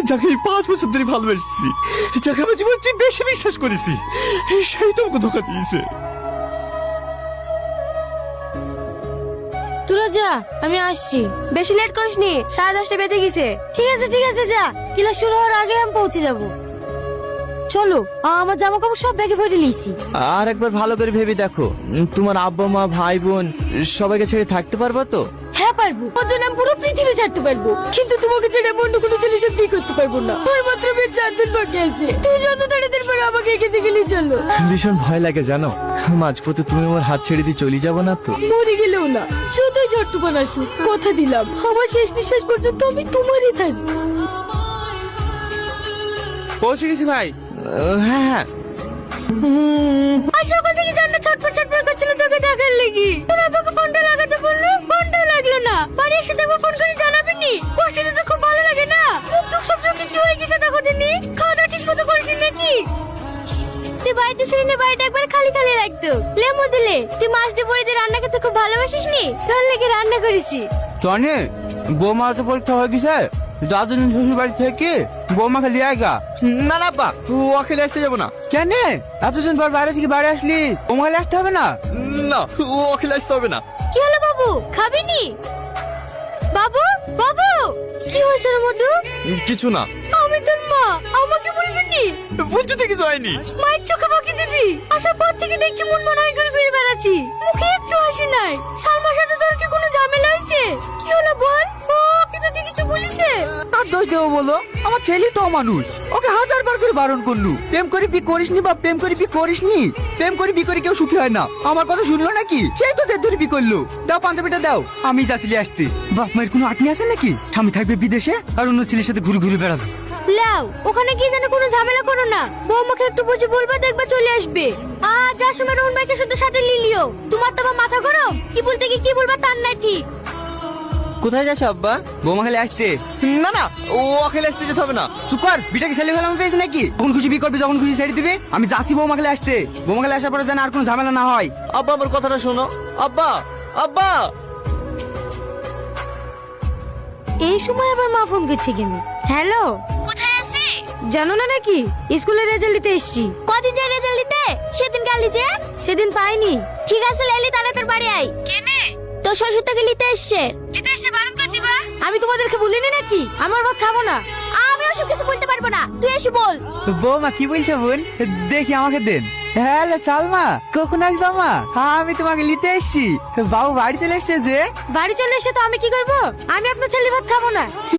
যাকে আমি 5 বছর ধরে ভালোবাসছি, যাকে আমার জীবন চেয়ে বেশি বিশ্বাস করেছি, সেই তোমাকে ধোকা দিয়েছে। তোরা যা, আমি আসছি। বেশি লেট করিসনি, 10:30 বেজে গেছে। ঠিক আছে যা, ক্লাস শুরু হওয়ার আগে আমি পৌঁছে যাব। চলো, আমার জামা কাপড় সব ব্যাগে ভরে নিয়েছি। আর একবার ভালো করে ভেবে দেখো, তোমার আব্বা মা ভাই বোন সবাইকে ছেড়ে থাকতে পারবা তো? হ্যাঁ পারবো, ওর জন্য আমি পুরো পৃথিবী ছাড়তে পারবো, কিন্তু তোমাকে ছেড়ে অন্য কোনো ছেলের সাথে বিয়ে করতে পারবো না। ওর মাত্র বেশ 4 দিন বাকি আছে। তুমি যত তাড়াতাড়ি পারো আমাকে এগিয়ে দিয়ে গেলেই চলো। ভীষণ ভয় লাগে জানো, মাঝপথে তুমি আমার হাত ছেড়ে দিয়ে চলে যাবো না তো? মরে গেলেও না, যতই ঝড় তুফান আসুক, কথা দিলাম আমার শেষ নিঃশ্বাস পর্যন্ত আমি তোমারই থাকবো। পৌঁছে গেছি ভাই। হ্যাঁ আর সকাল থেকে জান্নাত ছটফট করছিল তোকে দেখার লাগি। তোর আব্বাকে ফোনটা লাগাতে বললো, ফোনটা লাগলো না। বাড়ি এসে দেখো ফোন করে জানাবেননি। কষ্টে তো খুব ভালো লাগে না। মুখ টুক সব সঙ্গে কি হয়ে গেছে দেখো দিনই। খাওয়া দাওয়া ঠিক মতো করিস নাকি? তুই বাড়িতে ছিলি না, বাড়িটা একবার খালি খালি লাগতো। লেমু দিলে তুই মাছ দিয়ে বড়ি দিয়ে রান্না করতে খুব ভালোবাসিস নি, তোর লেগে রান্না করেছি। টনি, বৌমার তো পরীক্ষা হয়ে গেছে, দাদুন শ্বশুর বাড়ি থেকে বৌমাকে লিয়ে আয়গা। না না আব্বা, ও খেলে আসতে যাবো না। কেন এতদিন পর বাইরে থেকে বাড়ি আসলি, বৌমাকে আসতে হবে না? না, ও খেলে আসতে হবে না। কি হলো বাবু, খাবিনি? বাবু বাবু, কি হয়েছে রে মধু? কিছু না। আমি তোর মা, আমাকে বলবি? বলতে তো কিছু হয়নি। মায়ের চোখে বাকি দিবি? আসার পর থেকে দেখছি মন মনে হয় ঘুরে ঘুরে বেড়াচ্ছি, মুখে একটু হাসি নাই। সালমার সাথে তোর কি কোনো ঝামেলা হয়েছে? কি হলো বল? ও কি তোকে কিছু বলিছে? তার দোষ দেবো বলো? আমার ছেলে তো মানুষ, ওকে 1000 বার করে বারণ করলু, প্রেম করে বি করিসনি বা প্রেম করে বি করিসনি। প্রেম করে বি করে কেউ সুখী হয় না, আমার কথা শুনলো নাকি? সেই তো জেদ ধরে বি করলো। দাও পাঞ্জাবিটা দাও, আমি যাচ্ছি আসতে। বাপ মায়ের কোনো আটনি আছে নাকি? স্বামী থাকবে বিদেশে আর অন্য ছেলের সাথে ঘুরে ঘুরে বেড়াবে। লাও, ওখানে গিয়ে যেন কোনো ঝামেলা করো না। বৌমাকে একটু বুঝে বলবা, দেখবা চলে আসবে। আর যার সময় রোহন ভাইকে শুধু সাথে লিলিও। তোমার তো মাথা গরম, কি বলতে কি বলবা তার নাই ঠিক। কোথায় যাস আব্বা? বৌমা খেলে আসতে। না না, ও খেলে আসতে যেতে হবে না। চুপ কর, বিটাকে ছেলে হলাম পেয়েছে নাকি? যখন খুশি বি করবি, যখন খুশি ছেড়ে দিবি। আমি যাচ্ছি বৌমা খেলে আসতে। বৌমা খেলে আসার পরে যেন আর কোনো ঝামেলা না হয়। আব্বা আমার কথাটা শোনো। আব্বা আব্বা। এই সময় আবার মা ফোন করছে কেন? হ্যালো, কোথায় আছে জানো না নাকি? স্কুলের রেজাল্ট দিতে এসেছি। কদিন যায় রেজাল্ট দিতে? সেদিন গেলি যে? সেদিন পাইনি। ঠিক আছে লেলি, তাড়াতাড়ি বাড়ি আয়। কেনে? তো শ্বশুর তোকে নিতে এসছে। নিতে এসে বারণ করে দিবা? আমি তোমাদেরকে বলিনি নাকি আমার ভাত খাবো না? আমি ওসব কিছু বলতে পারবো না, তুই এসে বল। বৌমা কি বলছে বোন? দেখি আমাকে দেন। হ্যালো সালমা, কখন আসবা মা? আমি তোমাকে নিতে এসছি। বাবু বাড়ি চলে এসছে যে। বাড়ি চলে এসে তো আমি কি করবো? আমি আপনার ছেলে ভাত খাবো না।